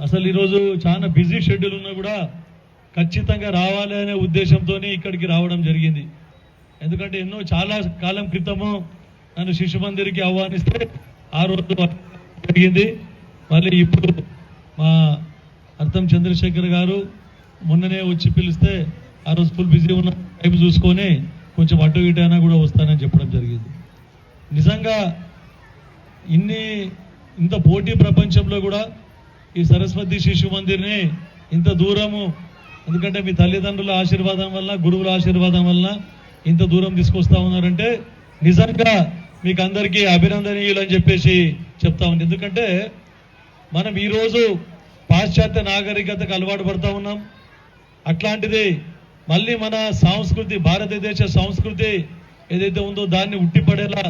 అసలు ఈరోజు చాలా బిజీ షెడ్యూల్ ఉన్నా కూడా ఖచ్చితంగా రావాలి అనే ఉద్దేశంతోనే ఇక్కడికి రావడం జరిగింది. ఎందుకంటే చాలా కాలం క్రితము నన్ను శిశు మందిర్కి ఆహ్వానిస్తే ఆ రోజు జరిగింది. మళ్ళీ ఇప్పుడు మా అర్థం చంద్రశేఖర్ గారు మొన్ననే వచ్చి పిలిస్తే ఆ రోజు ఫుల్ బిజీ ఉన్న టైం చూసుకొని కొంచెం అటు ఇటు అయినా కూడా వస్తానని చెప్పడం జరిగింది. నిజంగా ఇంత పోటీ ప్రపంచంలో కూడా ఈ సరస్వతి శిశు మందిర్ని ఇంత దూరము, ఎందుకంటే మీ తల్లిదండ్రుల ఆశీర్వాదం వల్ల, గురువుల ఆశీర్వాదం వల్ల ఇంత దూరం తీసుకొస్తా ఉన్నారంటే నిజంగా మీకు అందరికీ అభినందనీయులు అని చెప్పేసి చెప్తా ఉంది. ఎందుకంటే మనం ఈరోజు పాశ్చాత్య నాగరికతకు అలవాటు పడతా ఉన్నాం. అట్లాంటిది మళ్ళీ మన సంస్కృతి, భారతదేశ సంస్కృతి ఏదైతే ఉందో దాన్ని ఉట్టిపడేలా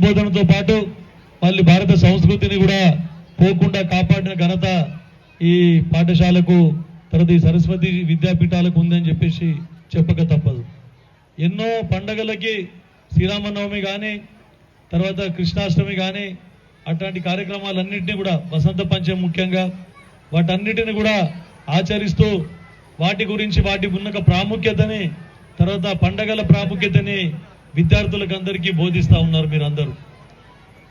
బోధనతో పాటు మళ్ళీ భారత సంస్కృతిని కూడా పోకుండా కాపాడిన ఘనత ఈ పాఠశాలకు, తర్వాత ఈ సరస్వతి విద్యాపీఠాలకు ఉందని చెప్పేసి చెప్పక తప్పదు. ఎన్నో పండగలకి శ్రీరామనవమి కానీ, తర్వాత కృష్ణాష్టమి కానీ అట్లాంటి కార్యక్రమాలన్నింటినీ కూడా, వసంత పంచమి ముఖ్యంగా, వాటన్నిటిని కూడా ఆచరిస్తూ వాటి గురించి వాటి ఉన్న ప్రాముఖ్యతని, తర్వాత పండగల ప్రాముఖ్యతని విద్యార్థులకు అందరికీ బోధిస్తూ ఉన్నారు మీరందరూ.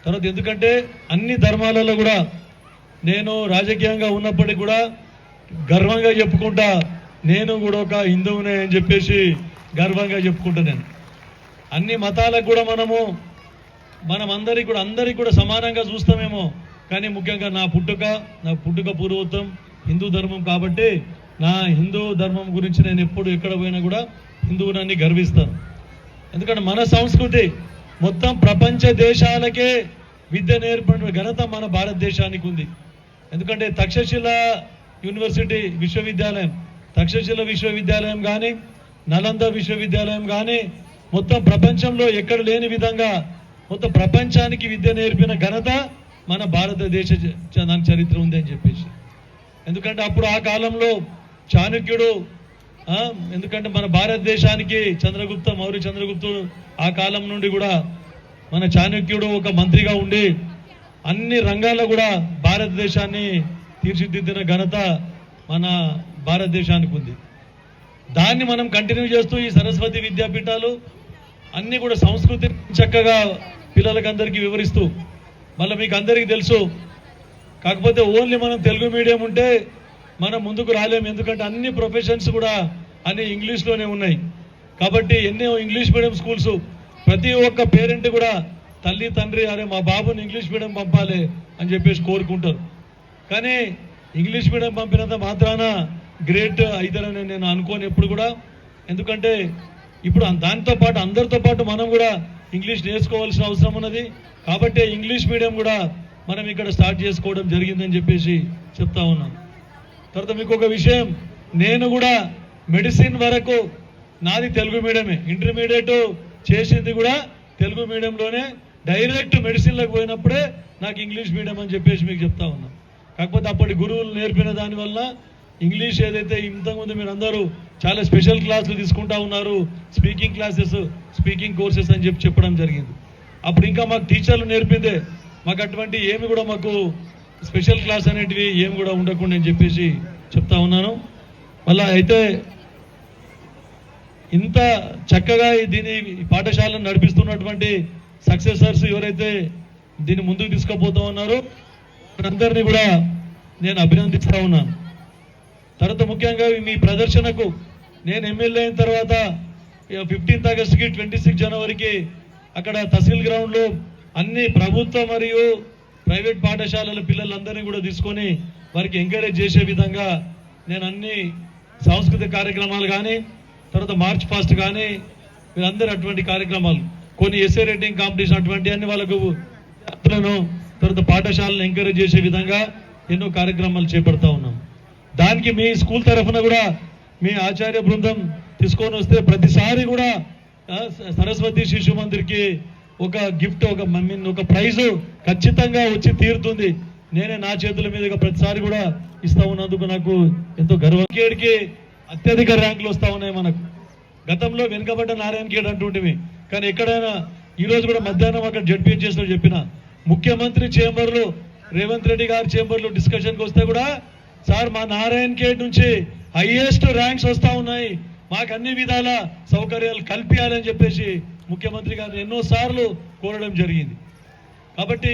తర్వాత ఎందుకంటే అన్ని ధర్మాలలో కూడా నేను రాజకీయంగా ఉన్నప్పటికీ కూడా గర్వంగా చెప్పుకుంటా, నేను కూడా ఒక హిందువునే అని చెప్పేసి గర్వంగా చెప్పుకుంటా. నేను అన్ని మతాలకు కూడా మనం అందరికి కూడా సమానంగా చూస్తామేమో, కానీ ముఖ్యంగా నా పుట్టుక పూర్వోత్తం హిందూ ధర్మం కాబట్టి నా హిందూ ధర్మం గురించి నేను ఎప్పుడు ఎక్కడ పోయినా కూడా హిందువునని గర్విస్తాను. ఎందుకంటే మన సంస్కృతి మొత్తం ప్రపంచ దేశాలకే విద్య నేర్పిన ఘనత మన భారతదేశానికి ఉంది. ఎందుకంటే తక్షశిల యూనివర్సిటీ విశ్వవిద్యాలయం, తక్షశిల విశ్వవిద్యాలయం కానీ, నలంద విశ్వవిద్యాలయం కానీ మొత్తం ప్రపంచంలో ఎక్కడ లేని విధంగా మొత్తం ప్రపంచానికి విద్య నేర్పిన ఘనత మన భారతదేశ చరిత్ర ఉంది అని చెప్పేసి. ఎందుకంటే అప్పుడు ఆ కాలంలో చాణక్యుడు, ఎందుకంటే మన భారతదేశానికి మౌర్య చంద్రగుప్తుడు ఆ కాలం నుండి కూడా మన చాణక్యుడు ఒక మంత్రిగా ఉండి అన్ని రంగాల్లో కూడా భారతదేశాన్ని తీర్చిదిద్దిన ఘనత మన భారతదేశానికి ఉంది. దాన్ని మనం కంటిన్యూ చేస్తూ ఈ సరస్వతి విద్యాపీఠాలు అన్ని కూడా సంస్కృతి చక్కగా పిల్లలకి అందరికీ వివరిస్తూ, మళ్ళీ మీకు అందరికీ తెలుసు, కాకపోతే ఓన్లీ మనం తెలుగు మీడియం ఉంటే మనం ముందుకు రాలేము. ఎందుకంటే అన్ని ప్రొఫెషన్స్ కూడా అన్ని ఇంగ్లీష్లోనే ఉన్నాయి. కాబట్టి ఎన్నో ఇంగ్లీష్ మీడియం స్కూల్స్, ప్రతి ఒక్క పేరెంట్ కూడా తల్లి తండ్రి అరే మా బాబుని ఇంగ్లీష్ మీడియం పంపాలి అని చెప్పేసి కోరుకుంటారు. కానీ ఇంగ్లీష్ మీడియం పంపినంత మాత్రాన గ్రేట్ అవుతారని నేను అనుకోను ఎప్పుడు కూడా. ఎందుకంటే ఇప్పుడు దాంతో పాటు అందరితో పాటు మనం కూడా ఇంగ్లీష్ నేర్చుకోవాల్సిన అవసరం ఉన్నది. కాబట్టి ఇంగ్లీష్ మీడియం కూడా మనం ఇక్కడ స్టార్ట్ చేసుకోవడం జరిగిందని చెప్పేసి చెప్తా ఉన్నాం. తర్వాత మీకు ఒక విషయం, నేను కూడా మెడిసిన్ వరకు నాది తెలుగు మీడియమే, ఇంటర్మీడియట్ చేసింది కూడా తెలుగు మీడియంలోనే, డైరెక్ట్ మెడిసిన్లకు పోయినప్పుడే నాకు ఇంగ్లీష్ మీడియం అని చెప్పేసి మీకు చెప్తా ఉన్నాం. కాకపోతే అప్పటి గురువులు నేర్పిన దానివల్ల ఇంగ్లీష్ ఏదైతే ఇంతకుముందు మీరు అందరూ చాలా స్పెషల్ క్లాసులు తీసుకుంటా ఉన్నారు, స్పీకింగ్ క్లాసెస్, స్పీకింగ్ కోర్సెస్ అని చెప్పడం జరిగింది. అప్పుడు ఇంకా మాకు టీచర్లు నేర్పిందే, మాకు అటువంటి ఏమి కూడా మాకు స్పెషల్ క్లాస్ అనేటివి ఏమి కూడా ఉండకుండా అని చెప్పేసి చెప్తా ఉన్నాను. మళ్ళా అయితే ఇంత చక్కగా దీని పాఠశాలను నడిపిస్తున్నటువంటి సక్సెసర్స్ ఎవరైతే దీన్ని ముందుకు తీసుకుపోతా ఉన్నారో అందరినీ కూడా నేను అభినందిస్తా ఉన్నాను. తర్వాత ముఖ్యంగా మీ ప్రదర్శనకు నేను ఎమ్మెల్యే అయిన తర్వాత 15 ఆగస్టుకి 26 జనవరికి అక్కడ తహసీల్ గ్రౌండ్లో అన్ని ప్రభుత్వ మరియు ప్రైవేట్ పాఠశాలల పిల్లలందరినీ కూడా తీసుకొని వారికి ఎంకరేజ్ చేసే విధంగా నేను అన్ని సాంస్కృతిక కార్యక్రమాలు కానీ, తర్వాత మార్చ్ పాస్ట్ కానీ, వీళ్ళందరూ అటువంటి కార్యక్రమాలు, కొన్ని ఎస్ఏ రైటింగ్ కాంపిటీషన్ అటువంటి అన్ని వాళ్ళకు తర్వాత పాఠశాలను ఎంకరేజ్ చేసే విధంగా ఎన్నో కార్యక్రమాలు చేపడతా ఉన్నాం. దానికి మీ స్కూల్ తరఫున కూడా మీ ఆచార్య బృందం తీసుకొని వస్తే ప్రతిసారి కూడా సరస్వతి శిశు మందిర్కి ఒక గిఫ్ట్, ఒక ప్రైజ్ ఖచ్చితంగా వచ్చి తీరుతుంది. నేనే నా చేతుల మీదుగా ప్రతిసారి కూడా ఇస్తా ఉన్నందుకు నాకు ఎంతో గర్వం. ఖేడ్కి అత్యధిక ర్యాంకులు వస్తా ఉన్నాయి మనకు. గతంలో వెనుకబడ్డ నారాయణ ఖేడ్ అంటుంటివి, కానీ ఎక్కడైనా ఈరోజు కూడా మధ్యాహ్నం అక్కడ జడ్పీహెచ్ఎస్లో చెప్పిన ముఖ్యమంత్రి చేంబర్లో రేవంత్ రెడ్డి గారి చేంబర్లో డిస్కషన్కి వస్తే కూడా సార్ మా నారాయణ్ ఖేడ్ నుంచి హైయెస్ట్ ర్యాంక్స్ వస్తా ఉన్నాయి, మాకు అన్ని విధాల సౌకర్యాలు కల్పించాలని చెప్పేసి ముఖ్యమంత్రి గారిని ఎన్నోసార్లు కోరడం జరిగింది. కాబట్టి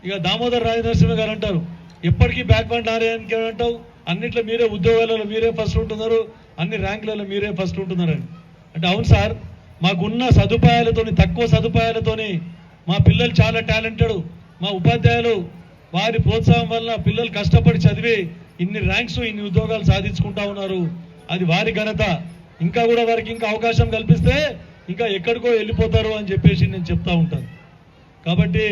ఇక దామోదర్ రాజనరసింహ గారు అంటారు ఎప్పటికీ బ్యాక్వర్డ్ నారాయణ ఖేడ్ అంటావు, అన్నిట్లో మీరే ఉద్యోగాలలో మీరే ఫస్ట్ ఉంటున్నారు, అన్ని ర్యాంకులలో మీరే ఫస్ట్ ఉంటున్నారని. అంటే అవును సార్, మాకున్న సదుపాయాలతోని తక్కువ సదుపాయాలతోని మా పిల్లలు చాలా టాలెంటెడ్, మా ఉపాధ్యాయులు వారి ప్రోత్సాహం వల్ల పిల్లలు కష్టపడి చదివి ఇన్ని ర్యాంక్స్ ఇన్ని ఉద్యోగాలు సాధించుకుంటా ఉన్నారు. అది వారి ఘనత. ఇంకా కూడా వారికి ఇంకా అవకాశం కల్పిస్తే ఇంకా ఎక్కడికో వెళ్ళిపోతారు అని చెప్పేసి నేను చెప్తా ఉంటాను. కాబట్టి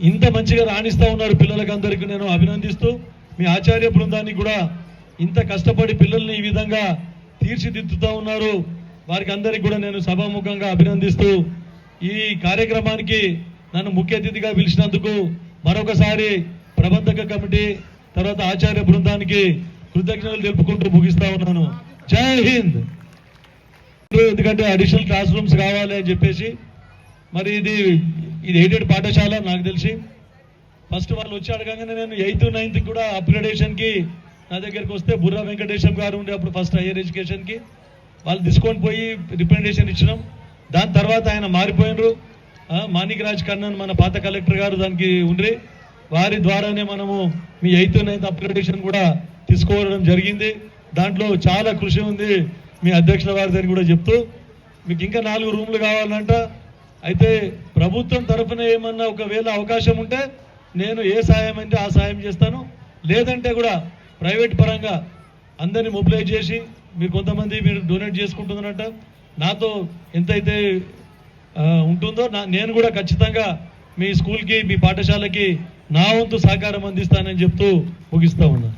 ఇంత మంచిగా రాణిస్తూ ఉన్నారు పిల్లలకి అందరికీ నేను అభినందిస్తూ, మీ ఆచార్య బృందానికి కూడా ఇంత కష్టపడి పిల్లల్ని ఈ విధంగా తీర్చిదిద్దుతూ ఉన్నారు, వారికి అందరికి కూడా నేను సభాముఖంగా అభినందిస్తూ ఈ కార్యక్రమానికి నన్ను ముఖ్య అతిథిగా పిలిచినందుకు మరొకసారి ప్రబంధక కమిటీ తర్వాత ఆచార్య బృందానికి కృతజ్ఞతలు తెలుపుకుంటూ ముగిస్తా ఉన్నాను. జై హింద్. ఎందుకంటే అడిషనల్ క్లాస్ రూమ్స్ కావాలి అని చెప్పేసి, మరి ఇది ఎయిడెడ్ పాఠశాల నాకు తెలిసి ఫస్ట్ వాళ్ళు వచ్చి అడగగానే నేను 8th 9th కూడా అప్గ్రేడేషన్కి నా దగ్గరికి వస్తే బుర్రా వెంకటేశం గారు ఉండే అప్పుడు ఫస్ట్ హైయర్ ఎడ్యుకేషన్కి వాళ్ళు తీసుకొని పోయి రిప్రజెంటేషన్ ఇచ్చినాం. దాని తర్వాత ఆయన మారిపోయినరు, మాణిక్ రాజ్ కన్నన్ మన పాత కలెక్టర్ గారు దానికి ఉండ్రి, వారి ద్వారానే మనము మీ 8th 9th అప్గ్రేడేషన్ కూడా తీసుకోవడం జరిగింది. దాంట్లో చాలా కృషి ఉంది మీ అధ్యక్షుల వారి దగ్గర కూడా చెప్తూ, మీకు ఇంకా 4 రూమ్లు కావాలంట. అయితే ప్రభుత్వం తరఫున ఏమన్నా ఒకవేళ అవకాశం ఉంటే నేను ఏ సాయం అంటే ఆ సాయం చేస్తాను, లేదంటే కూడా ప్రైవేట్ పరంగా అందరినీ మొబిలైజ్ చేసి మీరు కొంతమంది మీరు డొనేట్ చేసుకుంటున్నారంట, నాతో ఎంతైతే ఉంటుందో నేను కూడా ఖచ్చితంగా మీ స్కూల్కి మీ పాఠశాలకి నా వంతు సహకారం అందిస్తానని చెప్తూ ముగిస్తా ఉన్నాను.